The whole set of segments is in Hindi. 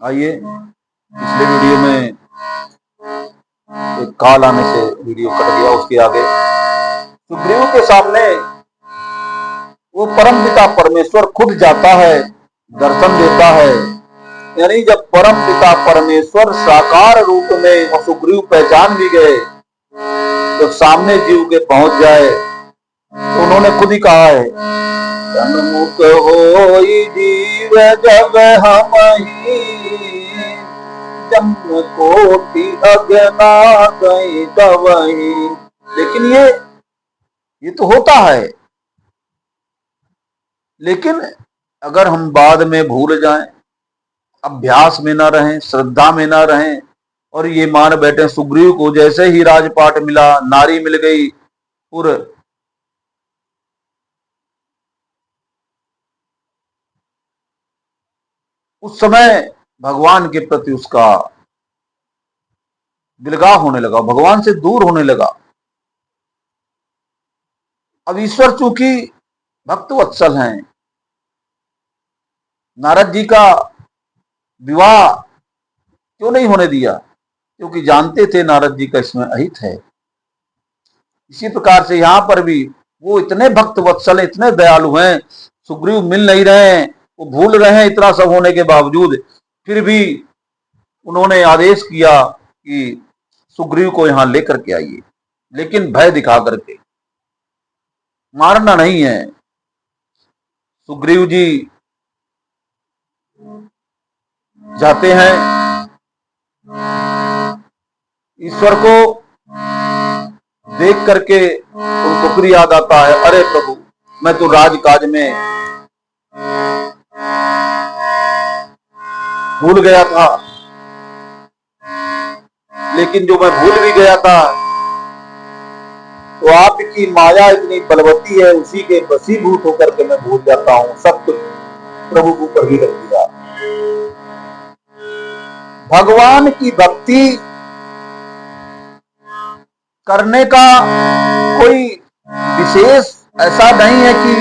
आइए, पिछले वीडियो में एक कॉल आने से वीडियो कट गया। उसके आगे सुग्रीव के सामने वो परम पिता परमेश्वर खुद जाता है, दर्शन देता है। यानी जब परम पिता परमेश्वर साकार रूप में वो सुग्रीव पहचान भी गए, जब सामने जीव के पहुंच जाए तो उन्होंने खुद ही कहा है, सन्मुख होई जीव जब हमहि, जन्म कोटि अज्ञात कवहि। लेकिन ये तो होता है, लेकिन अगर हम बाद में भूल जाएं, अभ्यास में ना रहें, श्रद्धा में ना रहें और ये मान बैठे सुग्रीव को जैसे ही राजपाट मिला, नारी मिल गई, और उस समय भगवान के प्रति उसका दिलगाव होने लगा, भगवान से दूर होने लगा। अब ईश्वर चूंकि भक्त वत्सल हैं, नारद जी का विवाह क्यों नहीं होने दिया? क्योंकि जानते थे नारद जी का इसमें अहित है। इसी प्रकार से यहां पर भी वो इतने भक्त वत्सल, इतने दयालु हैं, सुग्रीव मिल नहीं रहे हैं, वो भूल रहे हैं, इतना सब होने के बावजूद फिर भी उन्होंने आदेश किया कि सुग्रीव को यहां लेकर के आइए, लेकिन भय दिखा करके, मारना नहीं है। सुग्रीव जी जाते हैं, ईश्वर को देख करके उनको फिर याद आता है, अरे प्रभु, मैं तो राजकाज में भूल गया था, लेकिन जो मैं भूल भी गया था तो आपकी माया इतनी बलवती है, उसी के वशीभूत होकर के मैं भूल जाता हूं, सब कुछ प्रभु को ऊपर ही रख दिया। भगवान की भक्ति करने का कोई विशेष ऐसा नहीं है कि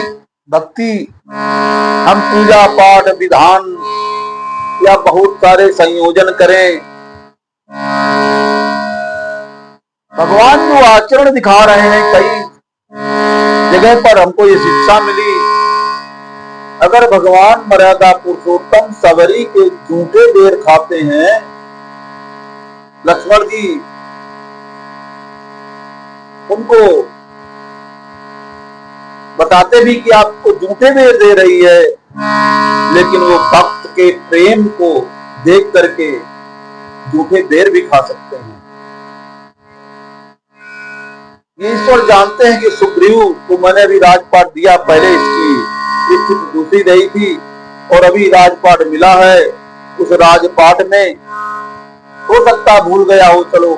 भक्ति हम पूजा पाठ विधान या बहुत सारे संयोजन करें। भगवान जो आचरण दिखा रहे हैं, कई जगह पर हमको ये शिक्षा मिली, अगर भगवान मर्यादा पुरुषोत्तम सबरी के जूठे बेर खाते हैं, लक्ष्मण जी उनको बताते भी कि आपको जूठे बेर दे रही है, लेकिन वो भक्त के प्रेम को देख करके जूठे बेर भी खा सकते हैं। ये ईश्वर जानते हैं कि सुग्रीव को मैंने अभी राजपाट दिया, पहले इसकी स्थिति दूसरी रही थी और अभी राजपाट मिला है। उस राजपाट में हो सकता भूल गया हो, चलो,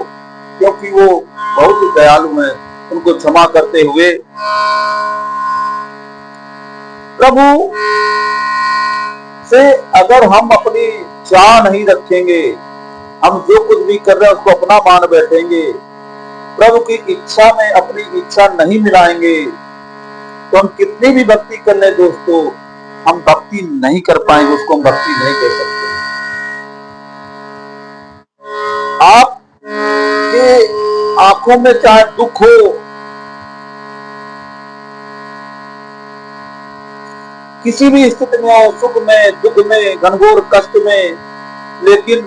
क्योंकि वो बहुत ही दयालु हैं, उनको क्षमा करते हुए प्रभु से अगर हम अपनी चाह नहीं रखेंगे, हम जो कुछ भी कर रहे हैं उसको अपना मान बैठेंगे, प्रभु की इच्छा में अपनी इच्छा नहीं मिलाएंगे, तो हम कितनी भी भक्ति कर ले दोस्तों, हम भक्ति नहीं कर पाएंगे, उसको हम भक्ति नहीं कह सकते। आपके आंखों में चाहे दुख हो, किसी भी स्थिति में हो, सुख में, दुख में, घनघोर कष्ट में, लेकिन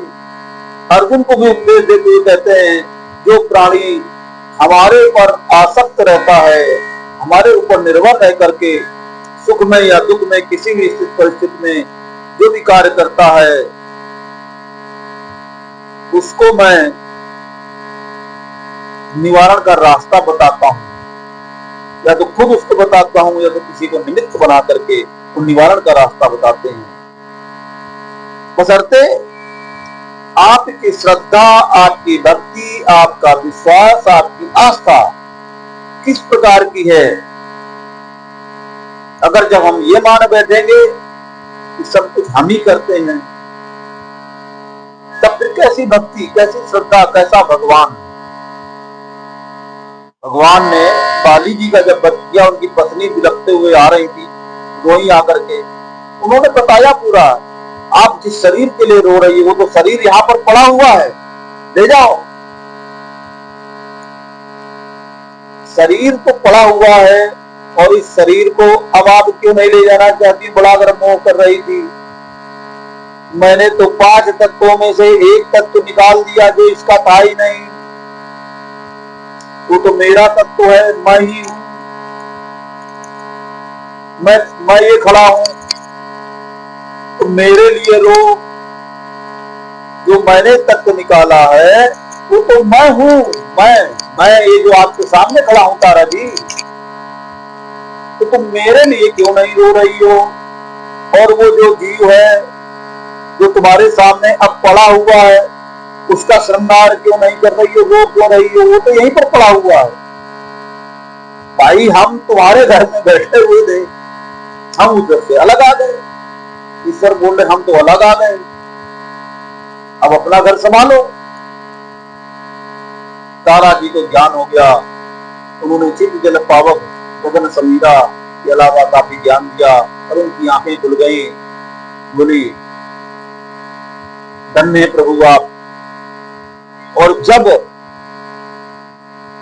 अर्जुन को भी उपदेश देते हुए कहते हैं, जो प्राणी हमारे पर आसक्त रहता है, हमारे ऊपर निर्भर रह करके सुख में या दुख में, किसी भी स्थिति परिस्थिति में जो भी कार्य करता है, उसको मैं निवारण का रास्ता बताता हूं, या तो खुद उसको बताता हूं या तो किसी को निमित्त बना करके वो निवारण का रास्ता बताते हैं। बशर्ते आपकी श्रद्धा, आपकी भक्ति, आपका विश्वास, आपकी आस्था किस प्रकार की है। अगर जब हम ये मान बैठेंगे कि सब कुछ हम ही करते हैं, तब फिर कैसी भक्ति, कैसी श्रद्धा, कैसा भगवान। भगवान ने बाली जी का जब वध किया, उनकी पत्नी बिलखते हुए आ रही थी, रोई आकर के, उन्होंने बताया पूरा आप जिस शरीर के लिए रो रही है वो तो शरीर यहाँ पर पड़ा हुआ है, ले जाओ। शरीर तो पड़ा हुआ है और इस शरीर को अब आप क्यों नहीं ले जाना चाहती? बड़ा अगर मोह कर रही थी। मैंने तो 5 तत्वों में से एक तत्व निकाल दिया जो इसका था ही नहीं। वो तो मेरा तत्व है, मैं ही हूं। मैं ये खड़ा हूं तो मेरे लिए रो। जो मैंने तत्व निकाला है वो तो मैं हूं। मैं ये जो आपके सामने खड़ा हूं तारा जी, तो तुम मेरे लिए क्यों नहीं रो रही हो? और वो जो जीव है जो तुम्हारे सामने अब पड़ा हुआ है उसका श्रृंगार क्यों नहीं कर रही हो, रो क्यों रही हो? वो तो यहीं पर पड़ा हुआ है। भाई हम तुम्हारे घर में बैठे हुए थे, हम उधर से अलग आ गए। ईश्वर बोल रहे हम तो अलग आ गए, अब अपना घर संभालो। तारा जी को ज्ञान हो गया, उन्होंने चित्त जल पावक गगन समीरा के अलावा काफी ज्ञान दिया और उनकी आंखें खुल गई। बोली धन्य प्रभु आप। और जब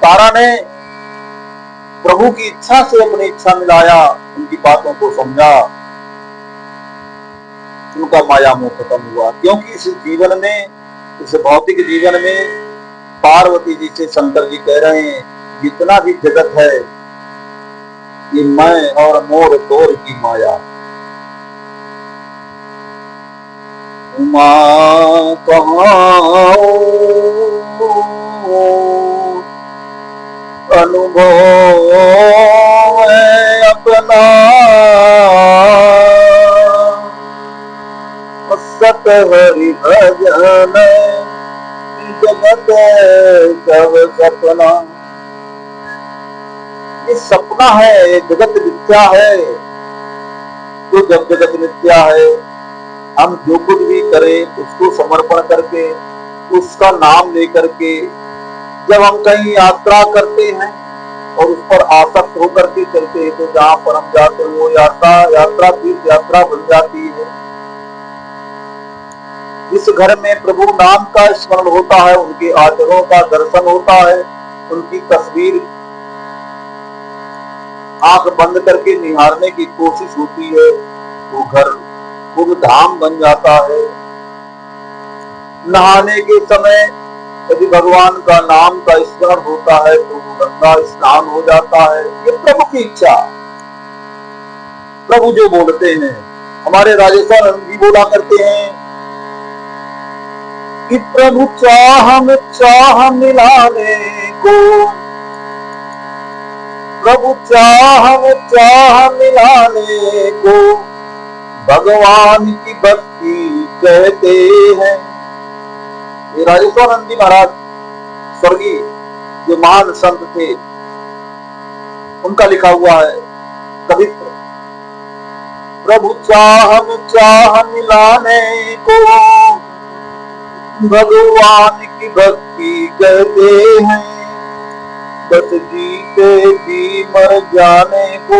तारा ने प्रभु की इच्छा से अपनी इच्छा मिलाया, उनकी बातों को समझा, उनका माया मोह खत्म हुआ। क्योंकि इस जीवन में, इस भौतिक जीवन में पार्वती जी से शंकर जी कह रहे हैं जितना भी जगत है ये मैं और मोर तोर की माया। उमा कहाँ अनुभव है अपना, सत हरि भजन जगत सब सपना। ये सपना है, ये जगत मिथ्या है। तो जब जगत मिथ्या है, हम जो कुछ भी करें उसको समर्पण करके, उसका नाम लेकर के जब हम कहीं यात्रा करते हैं और उस पर आसक्त होकर के चलते हैं, तो जहां पर हम जाते हैं वो यात्रा तीर्थ यात्रा बन जाती है। जिस घर में प्रभु नाम का स्मरण होता है, उनके आचरणों का दर्शन होता है, उनकी तस्वीर आंख बंद करके निहारने की कोशिश होती है, वो घर खुद धाम बन जाता है। नहाने के समय यदि भगवान का नाम का स्मरण होता है तो गंगा स्नान हो जाता है। ये प्रभु की इच्छा। प्रभु जो बोलते हैं, हमारे राजेश्वरानंद जी बोला करते हैं कि प्रभु चाह मिलाने को, प्रभु चाह मिलाने को भगवान की भक्ति कहते हैं। ये राजेश्वरानंद जी महाराज स्वर्गीय जो महान संत थे, उनका लिखा हुआ है कवित्र। प्रभु चाह मिलाने को भगवान की भक्ति कहते हैं। बस जीते जी मर जाने को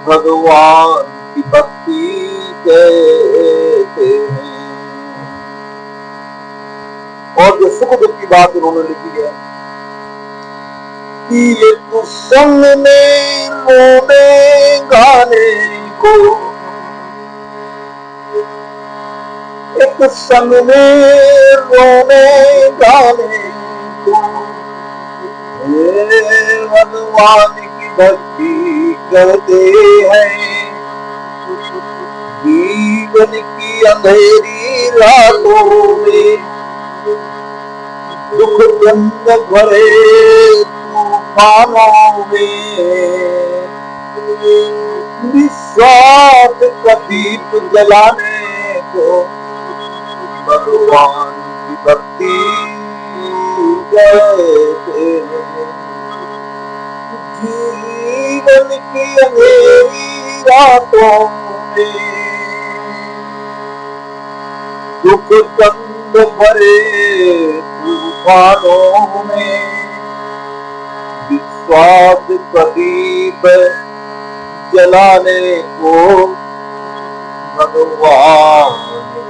भगवान की भक्ति कहते हैं। और जो सुख दुख की बात उन्होंने लिखी है कि ये कुसंग में रोने गाने को, एक संग में रोने गाने को भगवान की भक्ति कहते हैं। जीवन की अंधेरी रातों में दुख गंध भरे तूफानों में विश्वास का दीप जलाने को भगवान की भक्ति कहते हैं। जीवन की अंधेरी रातों में दुख गंध भरे तूफानों में विश्वास प्रदीप जलाने को भगवान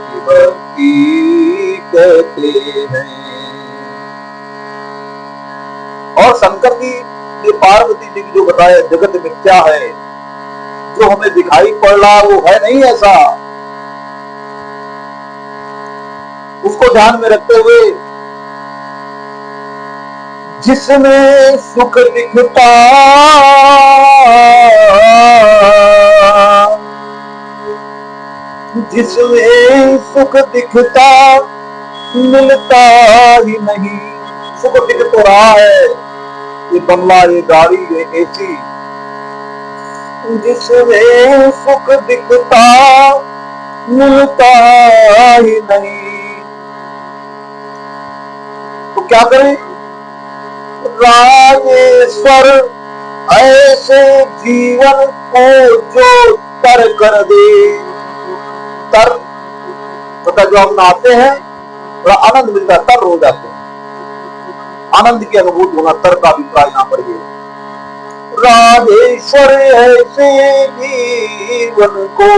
की भक्ति कहते हैं। और शंकर जी ने पार्वती जी की जो बताया जगत मिथ्या है, जो हमें दिखाई पड़ रहा वो है नहीं ऐसा, उसको ध्यान में रखते हुए जिसमें सुख दिखता जिसमें सुख दिखता मिलता ही नहीं। सुख दिख तो रहा है, ये बंगला, ये गाड़ी, ये एसी, जिसमें सुख दिखता मिलता ही नहीं, तो क्या करें? राजेश्वर ऐसे जीवन को जो तर कर दे। तर पता जो हम नहाते हैं थोड़ा आनंद मिलता है, तर हो जाते हैं, आनंद की अनुभूति होना तर का अभिप्राय यहाँ पर ये। राजेश्वर ऐसे जीवन को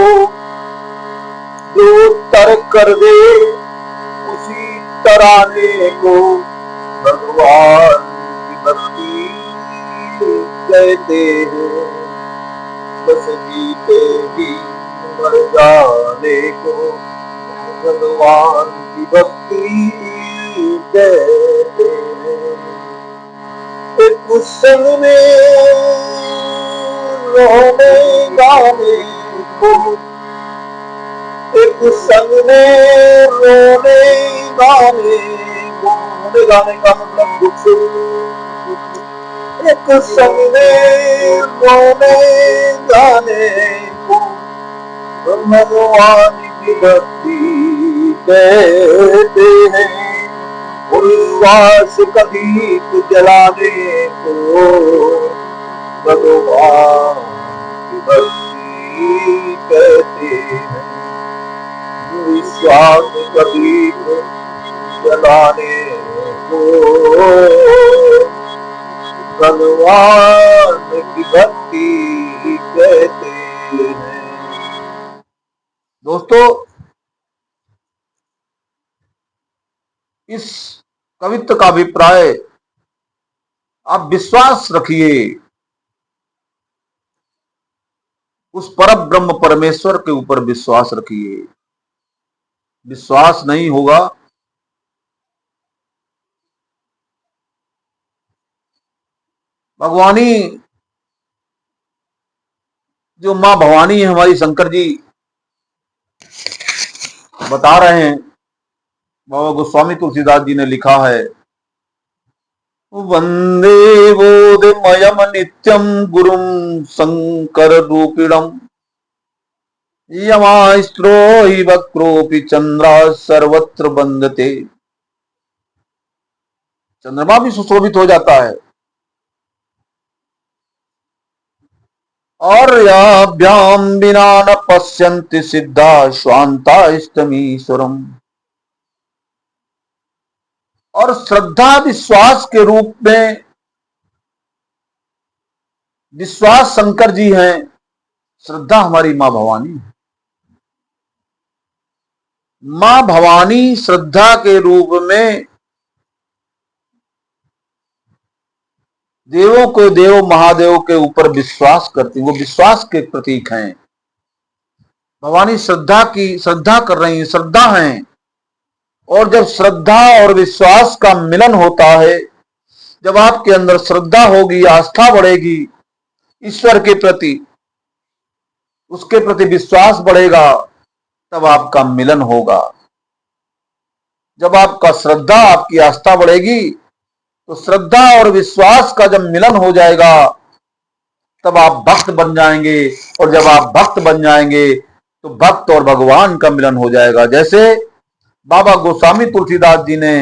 जो तर कर दे, उसी तराने को भगवान की भक्ति कहते हैं। बस जीते ही मर जाने को भगवान की भक्ति कहते हैं। एक संग में रोने गाने को, एक संग में रोने गाने को, रोने गाने का मतलब दुख से, एक संग में रोने गाने को भगवान की भक्ति कहते हैं। उल्लास का दीप जलाने को भगवान की भक्ति कहते हैं। विश्वास का दीप जलाने को भगवान की भक्ति कहते हैं। दोस्तों, इस कवित्व का अभिप्राय आप विश्वास रखिए, उस परम ब्रह्म परमेश्वर के ऊपर विश्वास रखिए। विश्वास नहीं होगा भगवानी, जो मां भवानी है हमारी, शंकर जी बता रहे हैं, बाबा गोस्वामी तुलसीदास जी ने लिखा है, वंदे बोधमयम नित्यम गुरुम शंकर रूपिणम यमास्त्रो हि वक्रोपि चंद्रा सर्वत्र वंदते। चंद्रमा भी सुशोभित हो जाता है। और याभ्याम बिना न पश्यन्ति सिद्धा स्वांता इष्टमीश्वरम। और श्रद्धा विश्वास के रूप में, विश्वास शंकर जी हैं, श्रद्धा हमारी मां भवानी है। मां भवानी श्रद्धा के रूप में देवों को देव महादेव के ऊपर विश्वास करती, वो विश्वास के प्रतीक हैं। भवानी श्रद्धा कर रही हैं, श्रद्धा हैं। और जब श्रद्धा और विश्वास का मिलन होता है, जब आपके अंदर श्रद्धा होगी, आस्था बढ़ेगी ईश्वर के प्रति, उसके प्रति विश्वास बढ़ेगा, तब आपका मिलन होगा। जब आपका श्रद्धा, आपकी आस्था बढ़ेगी, तो श्रद्धा और विश्वास का जब मिलन हो जाएगा, तब आप भक्त बन जाएंगे। और जब आप भक्त बन जाएंगे तो भक्त और भगवान का मिलन हो जाएगा। जैसे बाबा गोस्वामी तुलसीदास जी ने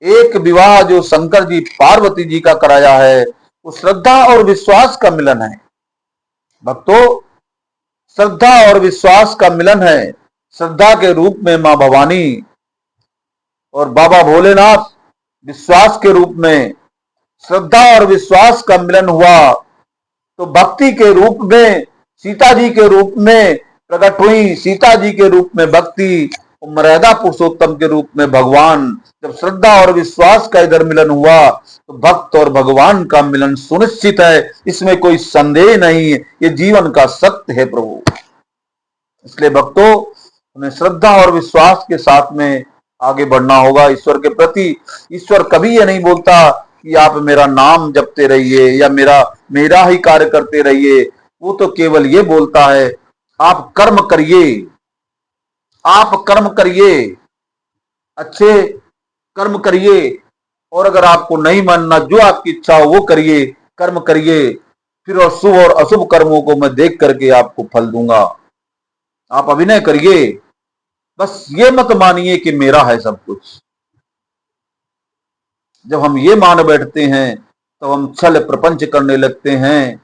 एक विवाह जो शंकर जी पार्वती जी का कराया है, वो श्रद्धा और विश्वास का मिलन है। भक्तों, श्रद्धा और विश्वास का मिलन है। श्रद्धा के रूप में मां भवानी और बाबा भोलेनाथ विश्वास के रूप में, श्रद्धा और विश्वास का मिलन हुआ तो भक्ति के रूप में, सीता जी के रूप में प्रकट हुई सीता जी के रूप में भक्ति, मर्यादा पुरुषोत्तम के रूप में भगवान। जब श्रद्धा और विश्वास का इधर मिलन हुआ तो भक्त और भगवान का मिलन सुनिश्चित है, इसमें कोई संदेह नहीं है, ये जीवन का सत्य है प्रभु। इसलिए भक्तों, हमें श्रद्धा और विश्वास के साथ में आगे बढ़ना होगा ईश्वर के प्रति। ईश्वर कभी ये नहीं बोलता कि आप मेरा नाम जपते रहिए या मेरा ही कार्य करते रहिए। वो तो केवल ये बोलता है आप कर्म करिए, आप कर्म करिए, अच्छे कर्म करिए, और अगर आपको नहीं मानना, जो आपकी इच्छा हो वो करिए, कर्म करिए, फिर और शुभ और अशुभ कर्मों को मैं देख करके आपको फल दूंगा। आप अभिनय करिए, बस ये मत मानिए कि मेरा है सब कुछ। जब हम ये मान बैठते हैं तो हम छल प्रपंच करने लगते हैं,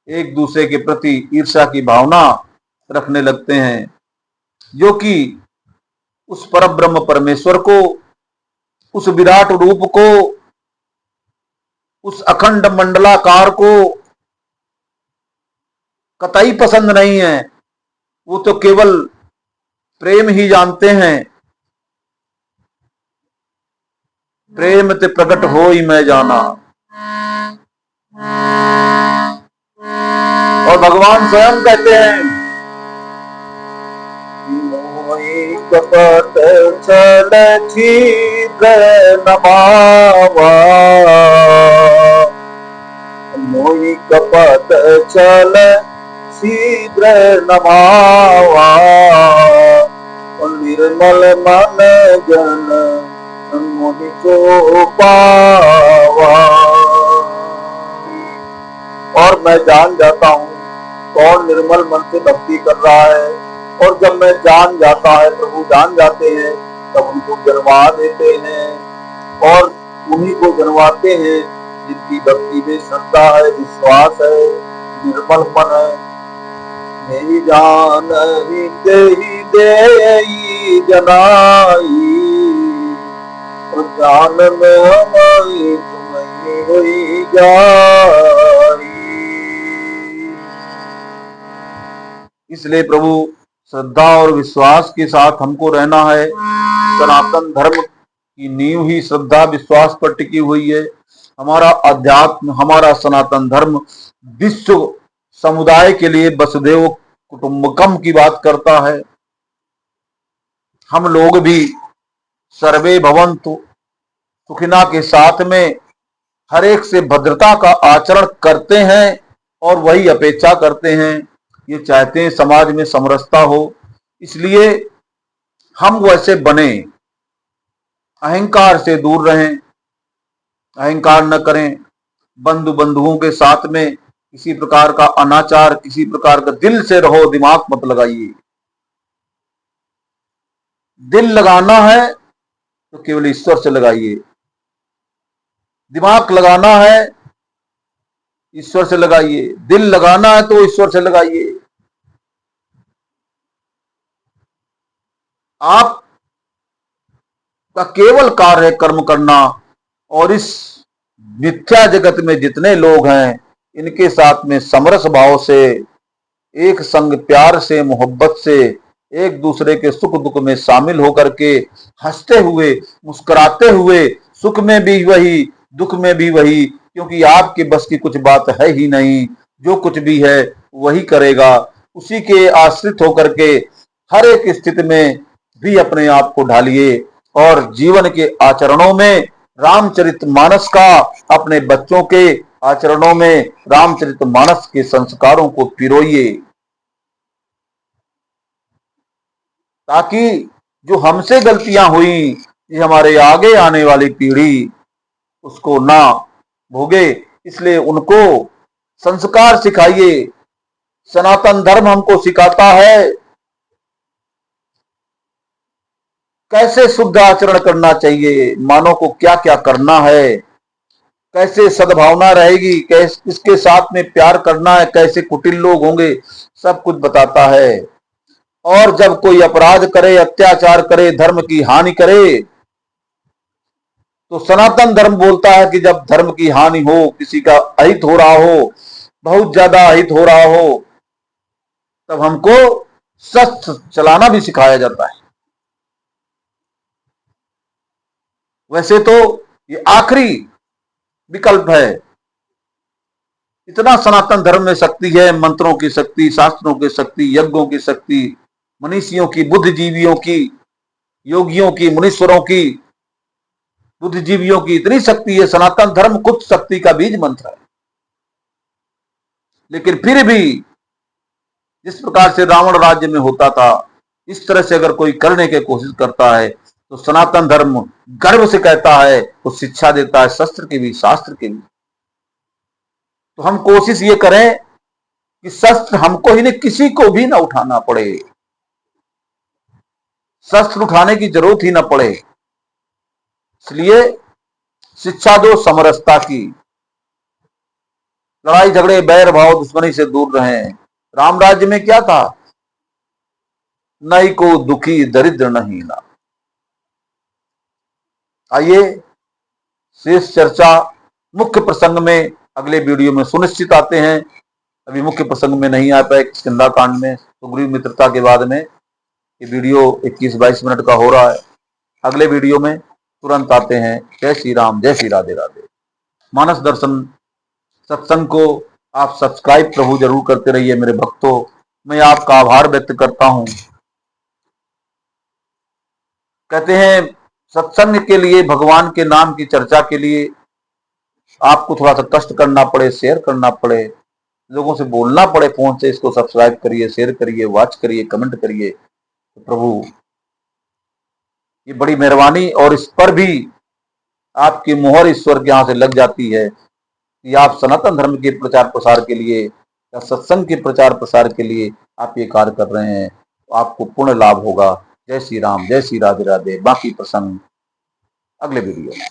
एक दूसरे के प्रति ईर्ष्या की भावना रखने लगते हैं, जो कि उस परब्रह्म परमेश्वर को, उस विराट रूप को, उस अखंड मंडलाकार को कतई पसंद नहीं है। वो तो केवल प्रेम ही जानते हैं। प्रेम ते प्रकट हो ही मैं जाना। और भगवान स्वयं कहते हैं, मोहि कपट छल छिद्र नमावा, मोहि कपट छल छिद्र नमावा, निर्मल मन जन मोहि को पावा। और मैं जान जाता हूँ कौन निर्मल मन से भक्ति कर रहा है, और जब मैं जान जाता है, प्रभु जान जाते हैं, तब उनको जन्मा देते हैं। और उन्हीं को जन्माते हैं जिनकी भक्ति में श्रद्धा है, विश्वास है, निर्मल मन है। मेरी जान ही दे जनाई, और जान में हमारी तुम्हें हुई जाई। इसलिए प्रभु, श्रद्धा और विश्वास के साथ हमको रहना है। सनातन धर्म की नींव ही श्रद्धा विश्वास पर टिकी हुई है। हमारा अध्यात्म, हमारा सनातन धर्म विश्व समुदाय के लिए वसुधैव कुटुंबकम की बात करता है। हम लोग भी सर्वे भवन्तु सुखिना के साथ में हर एक से भद्रता का आचरण करते हैं, और वही अपेक्षा करते हैं, ये चाहते हैं समाज में समरसता हो। इसलिए हम वैसे बने, अहंकार से दूर रहें, अहंकार न करें, बंधुओं के साथ में किसी प्रकार का अनाचार, किसी प्रकार का, दिल से रहो, दिमाग मत लगाइए। दिल लगाना है तो केवल ईश्वर से लगाइए, दिमाग लगाना है ईश्वर से लगाइए, दिल लगाना है तो ईश्वर से लगाइए। आप का केवल कार्य है कर्म करना, और इस मिथ्या जगत में जितने लोग हैं, इनके साथ में समरस भाव से, एक संग प्यार से, मोहब्बत से, एक दूसरे के सुख दुख में शामिल होकर के, हंसते हुए, मुस्कुराते हुए, सुख में भी वही, दुख में भी वही, क्योंकि आपके बस की कुछ बात है ही नहीं। जो कुछ भी है वही करेगा। उसी के आश्रित होकर के हर एक स्थिति में भी अपने आप को ढालिए, और जीवन के आचरणों में रामचरितमानस का, अपने बच्चों के आचरणों में रामचरितमानस के संस्कारों को पिरोइए, ताकि जो हमसे गलतियां हुई, ये हमारे आगे आने वाली पीढ़ी उसको ना भोगे। इसलिए उनको संस्कार सिखाइए। सनातन धर्म हमको सिखाता है कैसे शुद्ध आचरण करना चाहिए, मानव को क्या क्या करना है, कैसे सद्भावना रहेगी, कैसे किसके साथ में प्यार करना है, कैसे कुटिल लोग होंगे, सब कुछ बताता है। और जब कोई अपराध करे, अत्याचार करे, धर्म की हानि करे, तो सनातन धर्म बोलता है कि जब धर्म की हानि हो, किसी का अहित हो रहा हो, बहुत ज्यादा अहित हो रहा हो, तब हमको शस्त्र चलाना भी सिखाया जाता है। वैसे तो ये आखिरी विकल्प है। इतना सनातन धर्म में शक्ति है, मंत्रों की शक्ति, शास्त्रों की शक्ति, यज्ञों की शक्ति, मनीषियों की, बुद्धिजीवियों की, योगियों की, मुनीश्वरों की, बुद्धिजीवियों की इतनी शक्ति है। सनातन धर्म खुद शक्ति का बीज मंत्र है। लेकिन फिर भी जिस प्रकार से रावण राज्य में होता था, इस तरह से अगर कोई करने की कोशिश करता है तो सनातन धर्म गर्व से कहता है, तो शिक्षा देता है, शस्त्र की भी, शास्त्र की भी। तो हम कोशिश ये करें कि शस्त्र हमको ही नहीं, किसी को भी ना उठाना पड़े, शस्त्र उठाने की जरूरत ही ना पड़े। इसलिए शिक्षा दो समरसता की, लड़ाई झगड़े, बैर भाव, दुश्मनी से दूर रहें। राम राज्य में क्या था? नई को दुखी दरिद्र नहीं ना। आइए शेष चर्चा मुख्य प्रसंग में अगले वीडियो में सुनिश्चित आते हैं। अभी मुख्य प्रसंग में नहीं आ पाए, किष्किंधा कांड में सुग्रीव मित्रता के बाद में ये वीडियो 21-22 मिनट का हो रहा है। अगले वीडियो में तुरंत आते हैं। जय श्री राम, जय श्री राधे राधे। मानस दर्शन सत्संग को आप सब्सक्राइब प्रभु जरूर करते रहिए मेरे भक्तों। मैं आपका आभार व्यक्त करता हूं। कहते हैं सत्संग के लिए, भगवान के नाम की चर्चा के लिए आपको थोड़ा सा कष्ट करना पड़े, शेयर करना पड़े, लोगों से बोलना पड़े फोन से, इसको सब्सक्राइब करिए, शेयर करिए, वॉच करिए, कमेंट करिए। तो प्रभु ये बड़ी मेहरबानी, और इस पर भी आपकी मोहर ईश्वर के यहाँ से लग जाती है कि आप सनातन धर्म के प्रचार प्रसार के लिए या सत्संग के प्रचार प्रसार के लिए आप ये कार्य कर रहे हैं, तो आपको पूर्ण लाभ होगा। जय श्री राम, जय श्री राधे राधे। बाकी प्रसंग अगले वीडियो में।